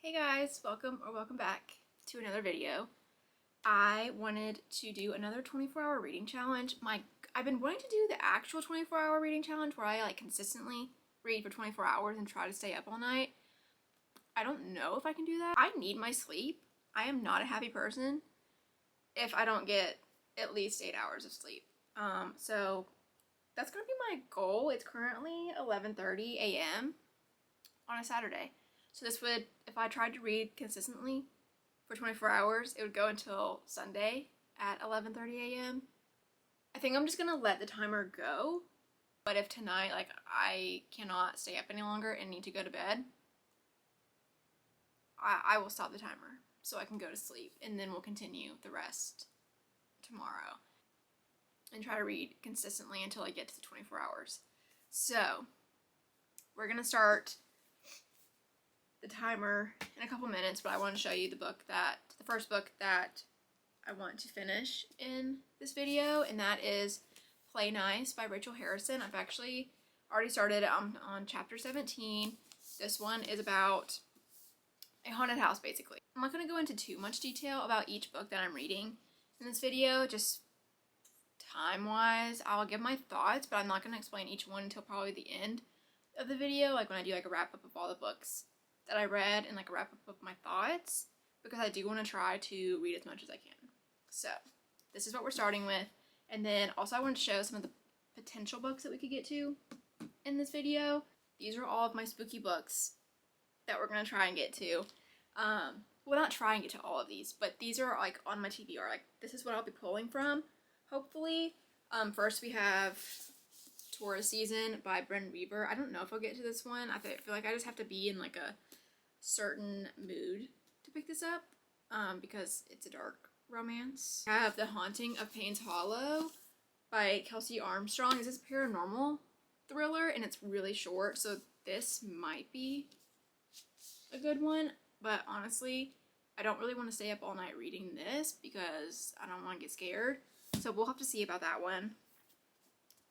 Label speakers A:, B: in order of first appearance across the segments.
A: Hey guys, welcome back to another video. I wanted to do another 24-hour reading challenge. I've been wanting to do the actual 24-hour reading challenge where I consistently read for 24 hours and try to stay up all night. I don't know if I can do that. I need my sleep. I am not a happy person if I don't get at least 8 hours of sleep. So that's gonna be my goal. It's currently 11:30 a.m. on a Saturday. So this would, if I tried to read consistently for 24 hours, it would go until Sunday at 11:30 a.m. I think I'm just gonna let the timer go. But if tonight, I cannot stay up any longer and need to go to bed, I will stop the timer so I can go to sleep, and then we'll continue the rest tomorrow and try to read consistently until I get to the 24 hours. So we're gonna start the timer in a couple minutes, but I want to show you the first book that I want to finish in this video, and that is Play Nice by Rachel Harrison. I've actually already started on chapter 17. This one is about a haunted house, basically. I'm not going to go into too much detail about each book that I'm reading in this video, just time-wise. I'll give my thoughts, but I'm not going to explain each one until probably the end of the video, when I do a wrap-up of all the books that I read and a wrap-up of my thoughts, because I do want to try to read as much as I can. So this is what we're starting with, and then also I want to show some of the potential books that we could get to in this video. These are all of my spooky books that we're going to try and get to. Well, not try and get to all of these, but these are on my TBR. This is what I'll be pulling from, hopefully. First we have Taurus Season by Bryn Weaver. I don't know if I'll get to this one. I feel like I just have to be in a certain mood to pick this up, because it's a dark romance. I have The Haunting of Payne's Hollow by Kelsey Armstrong. This is a paranormal thriller, and it's really short, so this might be a good one, but honestly, I don't really want to stay up all night reading this because I don't want to get scared, so we'll have to see about that one.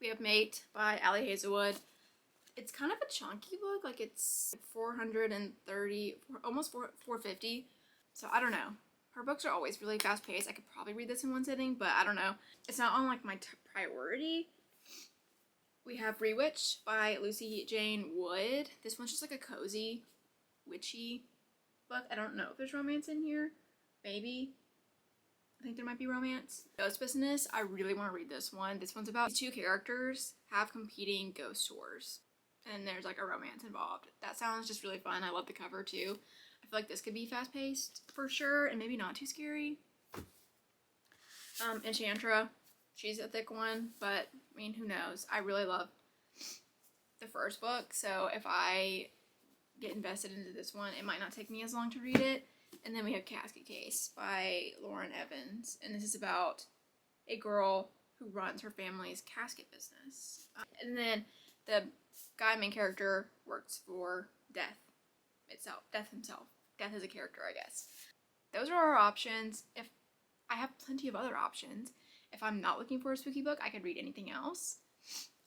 A: We have Mate by Allie Hazelwood. It's kind of a chunky book, it's 430, almost 450, so I don't know. Her books are always really fast-paced. I could probably read this in one sitting, but I don't know. It's not on my priority. We have Rewitch by Lucy Jane Wood. This one's just a cozy, witchy book. I don't know if there's romance in here. Maybe. I think there might be romance. Ghost Business. I really want to read this one. This one's about two characters have competing ghost tours, and there's a romance involved. That sounds just really fun. I love the cover too. I feel like this could be fast-paced for sure, and maybe not too scary. Enchantra. She's a thick one, but I mean, who knows? I really love the first book, so if I get invested into this one, it might not take me as long to read it. And then we have Casket Case by Lauren Evans, and this is about a girl who runs her family's casket business. And then the main character works for Death himself. Death is a character, I guess. Those are our options. If I have plenty of other options. If I'm not looking for a spooky book, I could read anything else.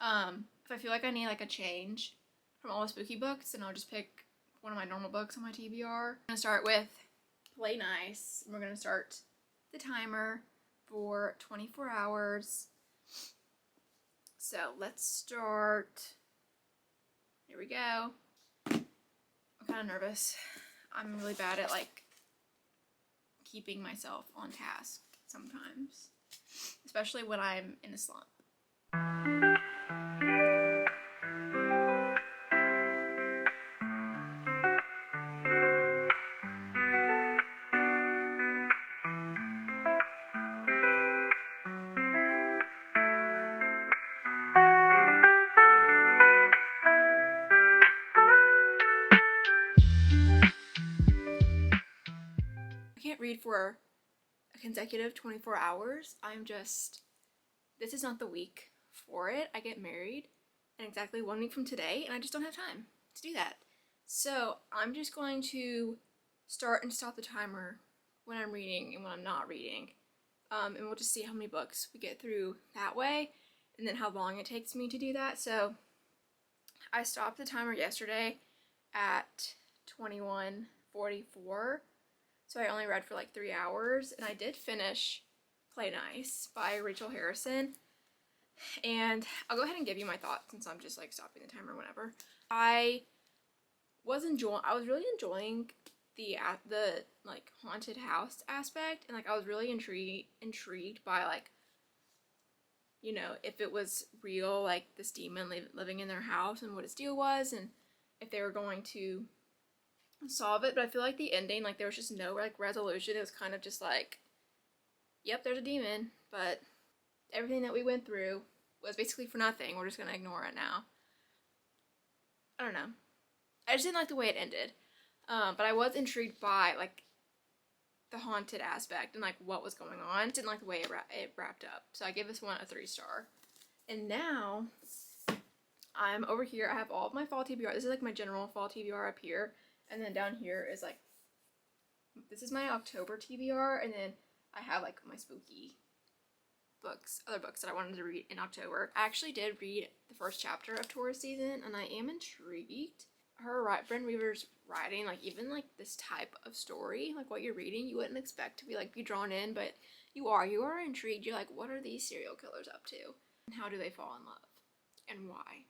A: If I feel like I need a change from all the spooky books, then I'll just pick one of my normal books on my TBR. I'm gonna start with Play Nice. We're gonna start the timer for 24 hours. So let's start. Here we go. I'm kind of nervous. I'm really bad at keeping myself on task sometimes, especially when I'm in a slump. Read for a consecutive 24 hours. This is not the week for it. I get married in exactly 1 week from today, and I just don't have time to do that. So I'm just going to start and stop the timer when I'm reading and when I'm not reading. And we'll just see how many books we get through that way, and then how long it takes me to do that. So I stopped the timer yesterday at 21:40 44, so I only read for like 3 hours, and I did finish Play Nice by Rachel Harrison. And I'll go ahead and give you my thoughts since I'm just like stopping the timer whenever. I was really enjoying the like haunted house aspect, and like I was really intrigued by like, you know, if it was real, like this demon living in their house and what its deal was, and if they were going to solve it. But I feel like the ending, like there was just no like resolution. It was kind of just like, yep, there's a demon, but everything that we went through was basically for nothing. We're just gonna ignore it now. I don't know. I just didn't like the way it ended. But I was intrigued by like the haunted aspect and like what was going on. Didn't like the way it wrapped up. So I gave this one a 3-star. And now I'm over here. I have all of my fall TBR. This is like my general fall TBR up here. And then down here is like, this is my October TBR. And then I have like my spooky books, other books that I wanted to read in October. I actually did read the first chapter of Taurus season, and I am intrigued. Bryn Weaver's writing, like even like this type of story, like what you're reading, you wouldn't expect to be drawn in, but you are intrigued. You're like, what are these serial killers up to? And how do they fall in love? And why?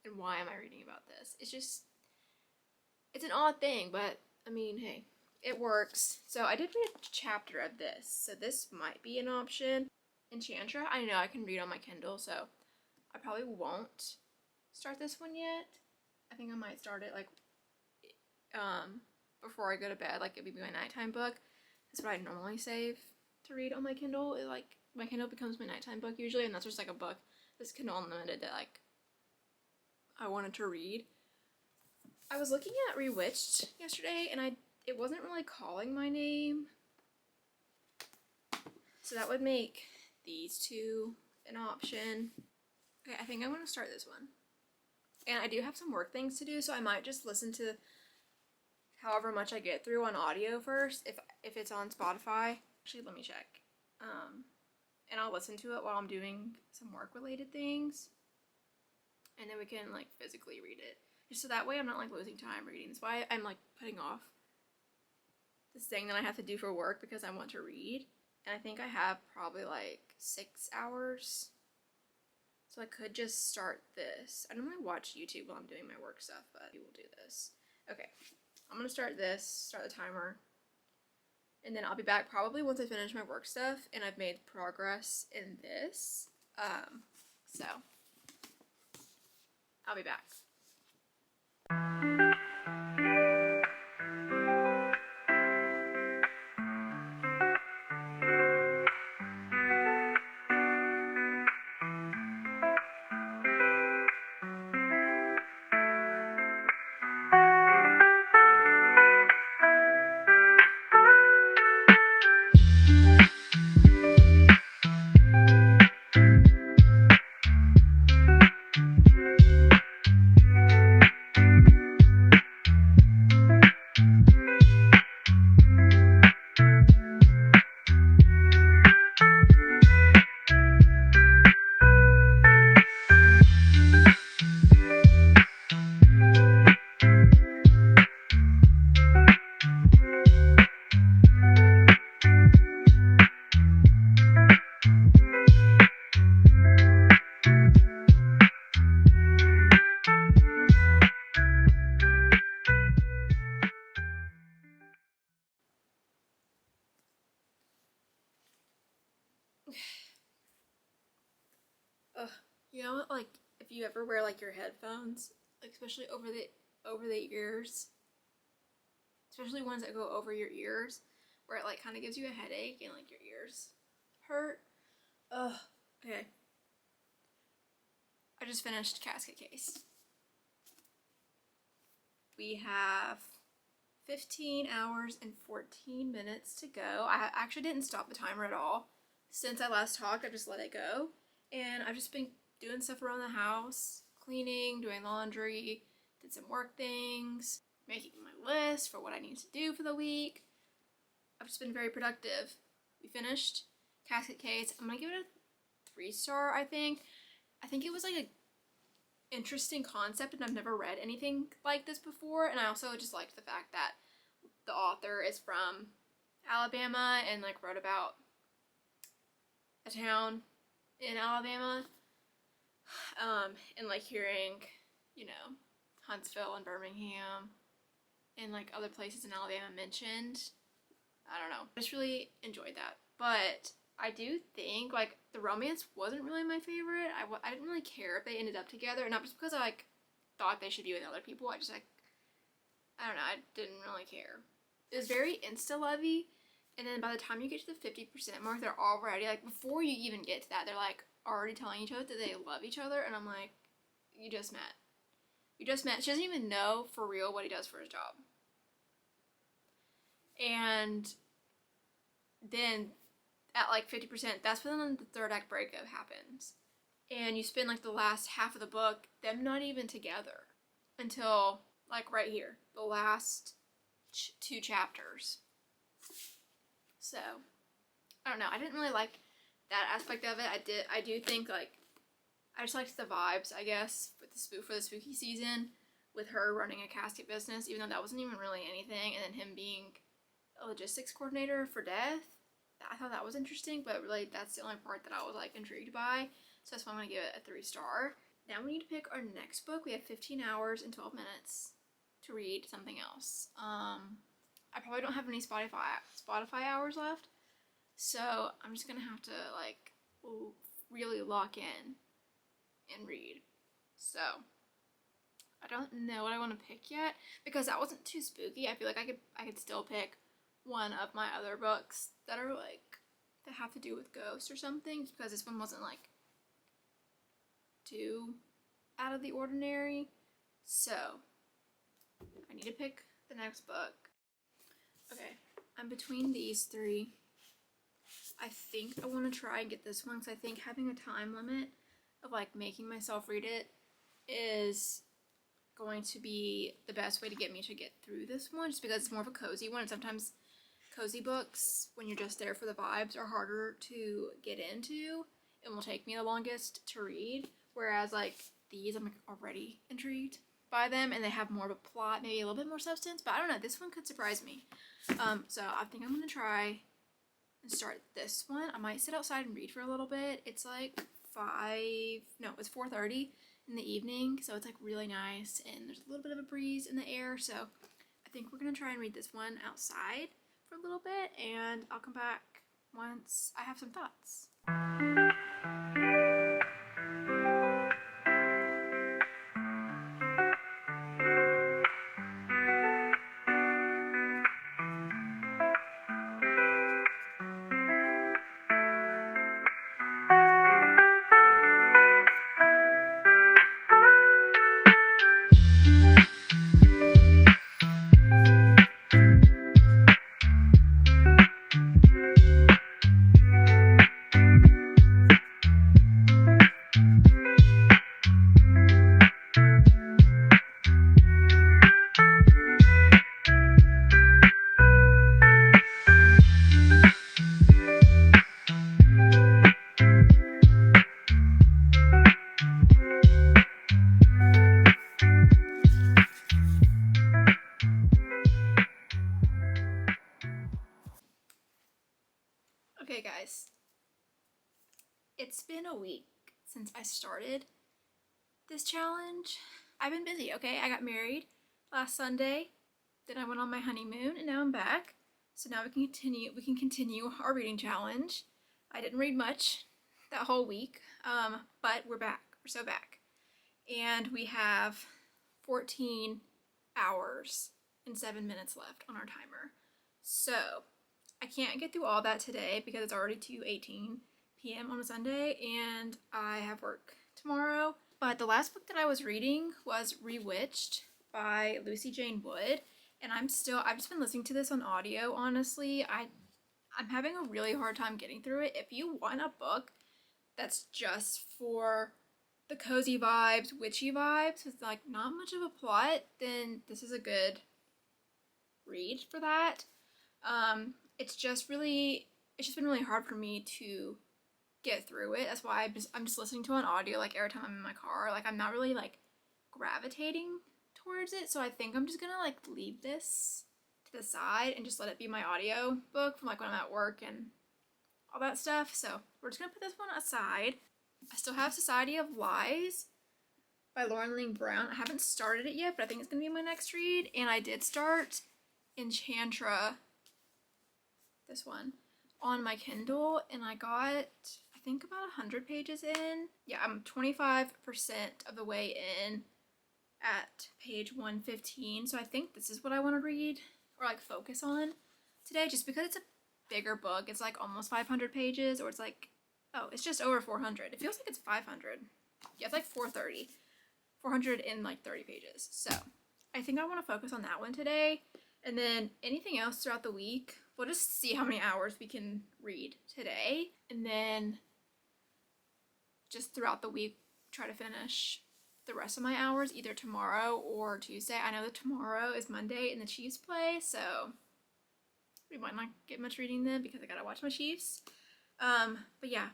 A: And why am I reading about this? It's an odd thing, but I mean, hey, it works. So I did read a chapter of this, so this might be an option. Enchantra, I know I can read on my Kindle, so I probably won't start this one yet. I think I might start it like before I go to bed, like it'd be my nighttime book. That's what I normally save to read on my Kindle. Like my Kindle becomes my nighttime book usually, and that's just like a book, this Kindle Unlimited, that like I wanted to read. I was looking at Rewitched yesterday, and it wasn't really calling my name, so that would make these two an option. Okay, I think I'm going to start this one. And I do have some work things to do, so I might just listen to however much I get through on audio first, if it's on Spotify. Actually, let me check. And I'll listen to it while I'm doing some work-related things. And then we can, like, physically read it. Just so that way I'm not, like, losing time reading. That's why I'm, like, putting off this thing that I have to do for work because I want to read. And I think I have probably, like, 6 hours. So I could just start this. I normally watch YouTube while I'm doing my work stuff, but we will do this. Okay, I'm gonna start this, start the timer, and then I'll be back probably once I finish my work stuff and I've made progress in this. So I'll be back. You know, like if you ever wear like your headphones, like especially over the ears, especially ones that go over your ears, where it like kind of gives you a headache and like your ears hurt. Ugh. Okay. I just finished Casket Case. We have 15 hours and 14 minutes to go. I actually didn't stop the timer at all. Since I last talked, I just let it go. And I've just been doing stuff around the house, cleaning, doing laundry, did some work things, making my list for what I need to do for the week. I've just been very productive. We finished Casket Case. I'm gonna give it a 3-star, I think. I think it was like a interesting concept, and I've never read anything like this before, and I also just liked the fact that the author is from Alabama and like wrote about a town in Alabama. And like hearing, you know, Huntsville and Birmingham and like other places in Alabama mentioned. I don't know. I just really enjoyed that. But I do think like the romance wasn't really my favorite. I didn't really care if they ended up together. Not just because I like thought they should be with other people. I just like, I don't know. I didn't really care. It was very insta-lovey. And then by the time you get to the 50% mark, they're already like, before you even get to that, they're like already telling each other that they love each other. And I'm like, you just met. You just met. She doesn't even know for real what he does for his job. And then at like 50%, that's when the third act breakup happens. And you spend like the last half of the book, them not even together until like right here, the last 2 chapters. So, I don't know. I didn't really like that aspect of it. I do think like, I just liked the vibes, I guess, for the spooky season, with her running a casket business, even though that wasn't even really anything, and then him being a logistics coordinator for Death. I thought that was interesting, but really that's the only part that I was like intrigued by, so that's why I'm going to give it a 3-star. Now we need to pick our next book. We have 15 hours and 12 minutes to read something else. I probably don't have any Spotify hours left, so I'm just going to have to like really lock in and read. So I don't know what I want to pick yet, because that wasn't too spooky. I feel like I could still pick one of my other books that are like, that have to do with ghosts or something, because this one wasn't like too out of the ordinary. So I need to pick the next book. Okay, I'm between these 3. I think I want to try and get this one, because I think having a time limit of like making myself read it is going to be the best way to get me to get through this one, just because it's more of a cozy one, and sometimes cozy books, when you're just there for the vibes, are harder to get into and will take me the longest to read, whereas like these, I'm like already intrigued by them, and they have more of a plot, maybe a little bit more substance, but I don't know, this one could surprise me. So I think I'm gonna try and start this one. I might sit outside and read for a little bit. It's like it's 4:30 in the evening, so it's like really nice, and there's a little bit of a breeze in the air, so I think we're gonna try and read this one outside for a little bit, and I'll come back once I have some thoughts. Okay guys, it's been a week since I started this challenge. I've been busy, okay? I got married last Sunday, then I went on my honeymoon, and now I'm back. So now we can continue our reading challenge. I didn't read much that whole week, but we're back. We're so back. And we have 14 hours and 7 minutes left on our timer. So I can't get through all that today because it's already 2:18 p.m. on a Sunday, and I have work tomorrow. But the last book that I was reading was Rewitched by Lucy Jane Wood, and I've just been listening to this on audio, honestly. I'm having a really hard time getting through it. If you want a book that's just for the cozy vibes, witchy vibes, with like not much of a plot, then this is a good read for that. It's just been really hard for me to get through it. That's why I'm just listening to it on audio, like every time I'm in my car. Like I'm not really like gravitating towards it, so I think I'm just gonna like leave this to the side and just let it be my audio book from like when I'm at work and all that stuff. So we're just gonna put this one aside. I still have Society of Lies by Lauren Ling Brown. I haven't started it yet, but I think it's gonna be my next read. And I did start Enchantra, this one, on my Kindle, and I got, I think, about 100 pages in. Yeah, I'm 25% of the way in at page 115, so I think this is what I want to read or like focus on today, just because it's a bigger book. It's like almost 500 pages, or it's like, oh, it's just over 400. It feels like it's 500. Yeah, it's like 430. 400 in like 30 pages. So I think I want to focus on that one today, and then anything else throughout the week, we'll just see how many hours we can read today, and then just throughout the week try to finish the rest of my hours either tomorrow or Tuesday. I know that tomorrow is Monday and the Chiefs play, so we might not get much reading then because I gotta watch my Chiefs. But yeah,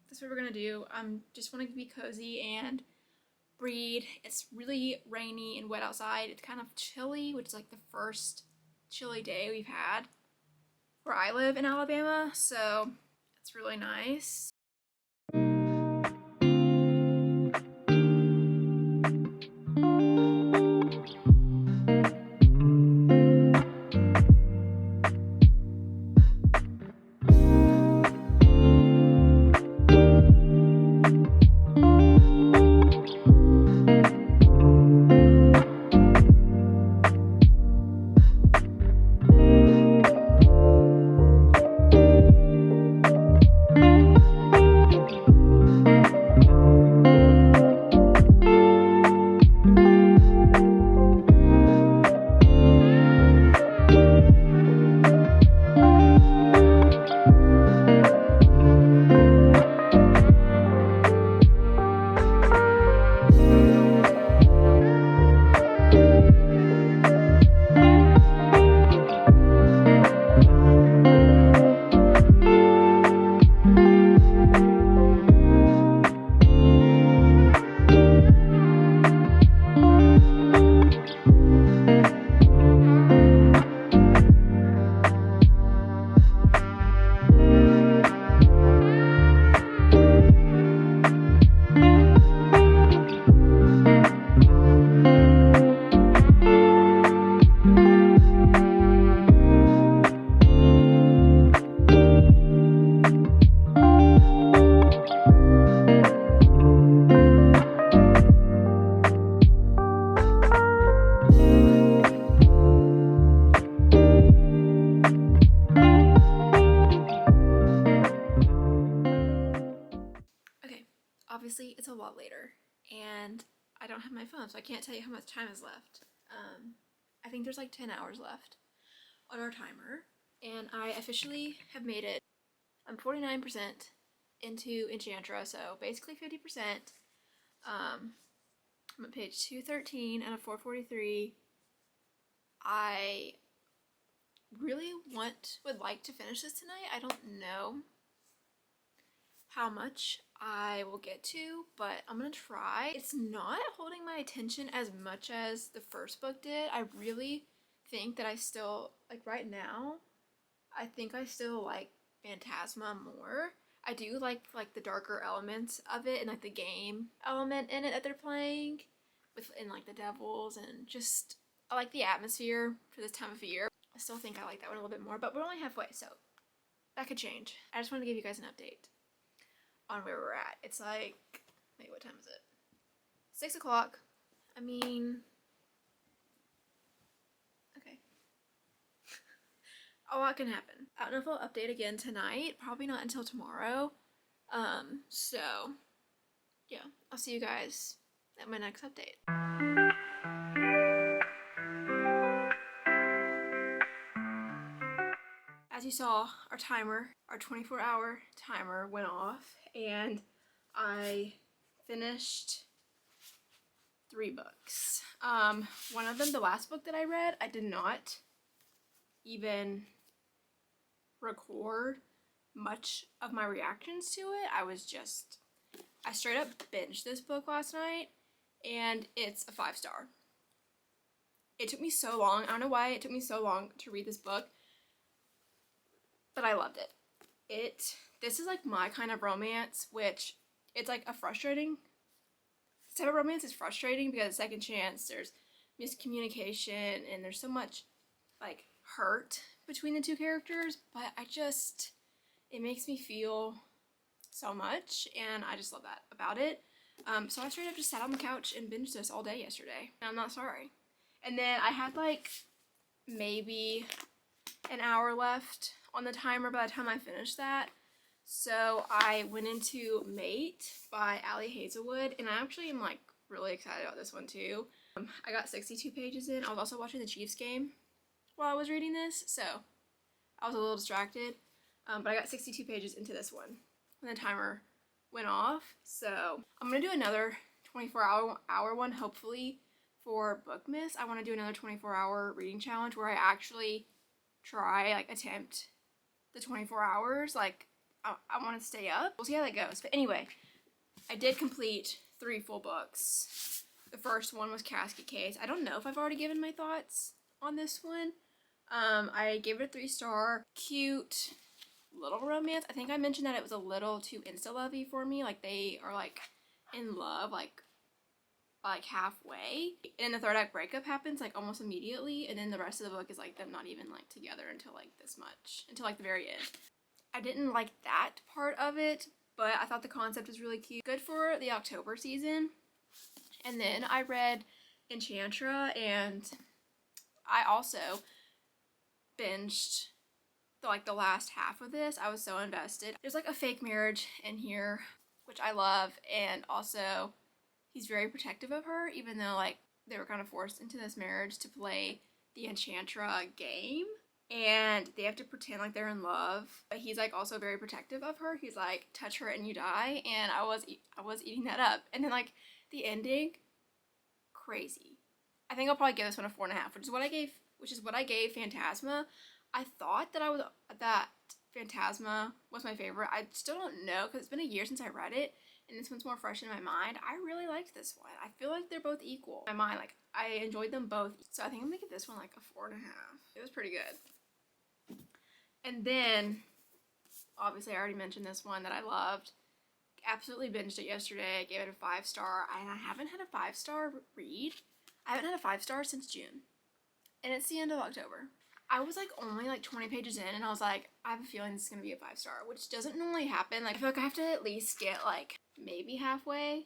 A: that's what we're gonna do. Just want to be cozy and read. It's really rainy and wet outside. It's kind of chilly, which is like the first chilly day we've had where I live in Alabama, so it's really nice. Obviously, it's a lot later, and I don't have my phone, so I can't tell you how much time is left. I think there's like 10 hours left on our timer, and I officially have made it. I'm 49% into Enchantra, so basically 50%. I'm at page 213 out of 443. I really would like to finish this tonight. I don't know how much I will get to, but I'm gonna try. It's not holding my attention as much as the first book did. I really think that I still, like right now, I think I still like Phantasma more. I do like the darker elements of it and like the game element in it that they're playing and like the devils, and just I like the atmosphere for this time of year. I still think I like that one a little bit more, but we're only halfway, so that could change. I just wanted to give you guys an update on where we're at. It's like, wait, what time is it? 6 o'clock. I mean, okay. A lot can happen. I don't know if I'll update again tonight. Probably not until tomorrow. So, yeah. I'll see you guys at my next update. As you saw, our 24-hour timer went off, and I finished 3 books. One of them, the last book that I read, I did not even record much of my reactions to it. I straight up binged this book last night, and it's a 5-star. It took me so long. I don't know why it took me so long to read this book, but I loved it. This is like my kind of romance, which it's like a frustrating, this type of romance is frustrating because second chance, there's miscommunication, and there's so much like hurt between the two characters, but it makes me feel so much, and I just love that about it. So I straight up just sat on the couch and binged this all day yesterday, and I'm not sorry. And then I had like maybe an hour left on the timer by the time I finished that. So I went into Mate by Ali Hazelwood, and I actually am like really excited about this one too. I got 62 pages in. I was also watching the Chiefs game while I was reading this, so I was a little distracted. But I got 62 pages into this one when the timer went off. So I'm gonna do another 24-hour one, hopefully, for Bookmas. I want to do another 24-hour reading challenge where I actually try, like, attempt the 24 hours. Like, I want to stay up. We'll see how that goes. But anyway, I did complete 3 full books. The first one was Casket Case. I don't know if I've already given my thoughts on this one. I gave it a 3-star. Cute little romance. I think I mentioned that it was a little too insta-lovey for me. Like, they are, like, in love, like halfway. And the third act breakup happens, like, almost immediately. And then the rest of the book is, like, them not even, like, together until, like, this much. Until, like, the very end. I didn't like that part of it, but I thought the concept was really cute. Good for the October season. And then I read Enchantra, and I also binged the last half of this. I was so invested. There's like a fake marriage in here, which I love, and also he's very protective of her, even though like they were kind of forced into this marriage to play the Enchantra game, and they have to pretend like they're in love, but he's like also very protective of her. He's like, touch her and you die, and I was eating that up. And then like the ending, crazy. I think I'll probably give this one a 4.5, which is what I gave Phantasma. I thought that Phantasma was my favorite. I still don't know because it's been a year since I read it, and this one's more fresh in my mind. I really liked this one. I feel like they're both equal in my mind. Like, I enjoyed them both. So I think I'm gonna give this one like a 4.5. It was pretty good. And then, obviously, I already mentioned this one that I loved. Absolutely binged it yesterday. I gave it a 5-star, and I haven't had a 5-star read. I haven't had a 5-star since June, and it's the end of October. I was like only like 20 pages in, and I was like, I have a feeling this is gonna be a 5-star, which doesn't normally happen. Like, I feel like I have to at least get like maybe halfway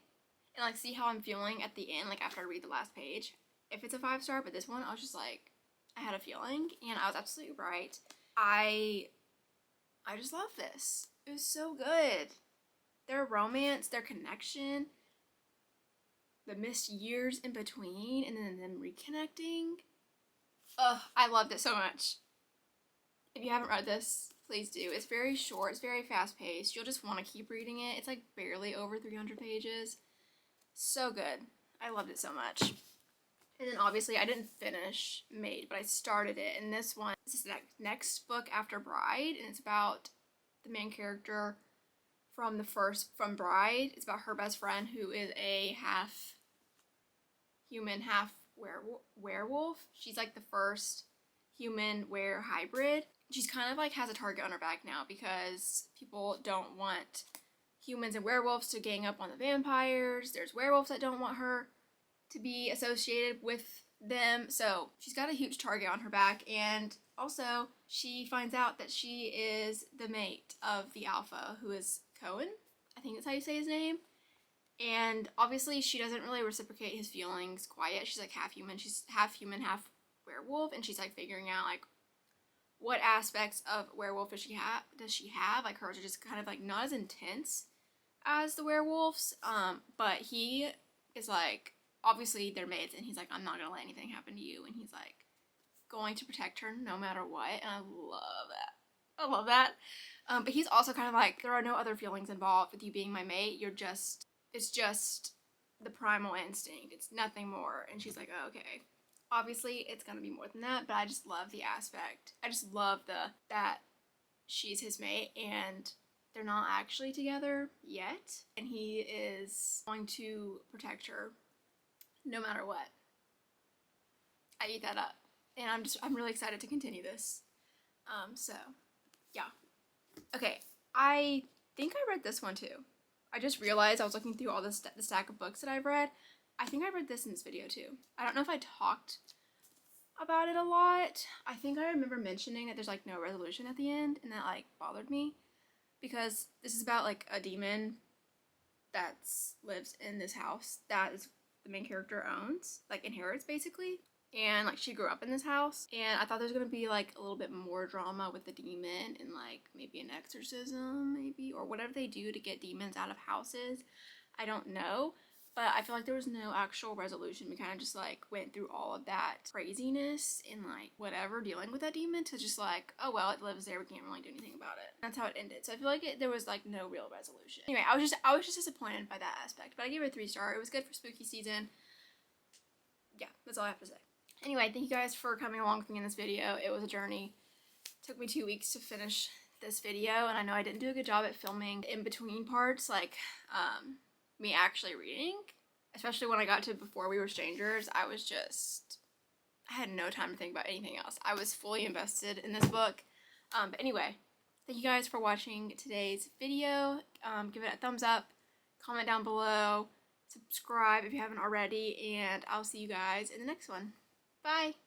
A: and like see how I'm feeling at the end, like after I read the last page, if it's a 5-star. But this one, I was just like, I had a feeling, and I was absolutely right. I just love this. It was so good. Their romance, their connection, the missed years in between, and then them reconnecting. Ugh, I loved it so much. If you haven't read this, please do. It's very short. It's very fast-paced. You'll just want to keep reading it. It's like barely over 300 pages. So good. I loved it so much. And then obviously I didn't finish Maid, but I started it. And this one is the next book after Bride, and it's about the main character from Bride. It's about her best friend who is a half human, half werewolf. She's like the first human were hybrid. She's kind of like has a target on her back now because people don't want humans and werewolves to gang up on the vampires. There's werewolves that don't want her to be associated with them. So she's got a huge target on her back, and also she finds out that she is the mate of the alpha, who is Cohen. I think that's how you say his name. And obviously she doesn't really reciprocate his feelings quite yet. She's like half human. She's half human, half werewolf, and she's like figuring out like what aspects of werewolf does she have. Like, hers are just kind of like not as intense as the werewolves. But he is like, obviously they're mates, and he's like, I'm not gonna let anything happen to you, and he's like going to protect her no matter what. And I love that. I love that. But he's also kind of like, there are no other feelings involved with you being my mate. It's just the primal instinct. It's nothing more. And she's like, oh, okay. Obviously, it's gonna be more than that, but I just love the aspect. I just love that she's his mate, and they're not actually together yet. And he is going to protect her no matter what. I eat that up. And I'm really excited to continue this. So, yeah. Okay, I think I read this one too. I just realized I was looking through all the stack of books that I've read. I think I read this in this video too. I don't know if I talked about it a lot. I think I remember mentioning that there's like no resolution at the end, and that like bothered me because this is about like a demon that lives in this house that is the main character owns, like inherits basically. And like she grew up in this house, and I thought there was gonna be like a little bit more drama with the demon and like maybe an exorcism, maybe, or whatever they do to get demons out of houses. I don't know. But I feel like there was no actual resolution. We kind of just like went through all of that craziness and like whatever dealing with that demon to just like, oh well, it lives there, we can't really do anything about it. That's how it ended. So I feel like there was like no real resolution. Anyway, I was just disappointed by that aspect. But I gave it a 3-star. It was good for spooky season. Yeah, that's all I have to say. Anyway, thank you guys for coming along with me in this video. It was a journey. It took me 2 weeks to finish this video, and I know I didn't do a good job at filming in between parts, like me actually reading, especially when I got to Before We Were Strangers. I had no time to think about anything else. I was fully invested in this book. But anyway, thank you guys for watching today's video. Give it a thumbs up, comment down below, subscribe if you haven't already, and I'll see you guys in the next one. Bye!